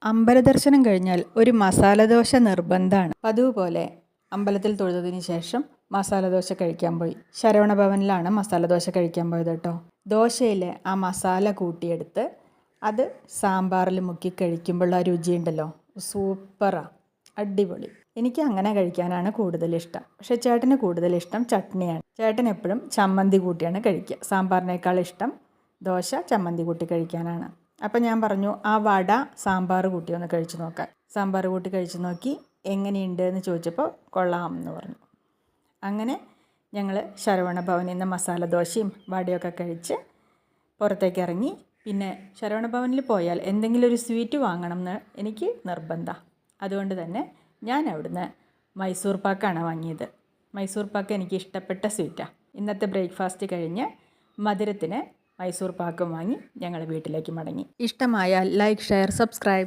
അമ്പലദർശനം കഴിഞ്ഞാൽ ഒരു മസാലദോശ നിർബന്ധമാണ്. പതിവ് പോലെ അമ്പലത്തിൽ തൊഴുതതിന് ശേഷം മസാലദോശ കഴിക്കാൻ പോയി. ശരവണഭവനിലാണ് മസാലദോശ കഴിക്കാൻ പോയത് കേട്ടോ. ദോശയിൽ ആ മസാല കൂട്ടിയെടുത്ത് അത് സാമ്പാറിൽ മുക്കി കഴിക്കുമ്പോൾ ആ രുചിയുണ്ടല്ലോ, സൂപ്പറാണ്, അടിപൊളി. എനിക്ക് അങ്ങനെ കഴിക്കാനാണ് കൂടുതലിഷ്ടം. പക്ഷേ ചേട്ടന് കൂടുതലിഷ്ടം ചട്നിയാണ്. ചേട്ടൻ എപ്പോഴും ചമ്മന്തി കൂട്ടിയാണ് കഴിക്കുക. സാമ്പാറിനേക്കാൾ ഇഷ്ടം ദോശ ചമ്മന്തി കൂട്ടി കഴിക്കാനാണ്. അപ്പം ഞാൻ പറഞ്ഞു, ആ വട സാമ്പാർ കൂട്ടി ഒന്ന് കഴിച്ച് നോക്കാൻ. സാമ്പാർ കൂട്ടി കഴിച്ച് നോക്കി എങ്ങനെയുണ്ട് എന്ന് ചോദിച്ചപ്പോൾ കൊള്ളാം എന്ന് പറഞ്ഞു. അങ്ങനെ ഞങ്ങൾ ശരവണഭവനിൽ നിന്ന് മസാല ദോശയും വടയൊക്കെ കഴിച്ച് പുറത്തേക്ക് ഇറങ്ങി. പിന്നെ ശരവണഭവനിൽ പോയാൽ എന്തെങ്കിലും ഒരു സ്വീറ്റ് വാങ്ങണം എന്ന് എനിക്ക് നിർബന്ധമാണ്. അതുകൊണ്ട് തന്നെ ഞാൻ അവിടുന്ന് മൈസൂർ പാക്കാണ് വാങ്ങിയത്. മൈസൂർ പാക്ക് എനിക്ക് ഇഷ്ടപ്പെട്ട സ്വീറ്റാണ്. ഇന്നത്തെ ബ്രേക്ക്ഫാസ്റ്റ് കഴിഞ്ഞ് മധുരത്തിന് മൈസൂർ പാക്കും വാങ്ങി ഞങ്ങൾ വീട്ടിലേക്ക് മടങ്ങി. ഇഷ്ടമായാൽ ലൈക്ക്, ഷെയർ, സബ്സ്ക്രൈബ്.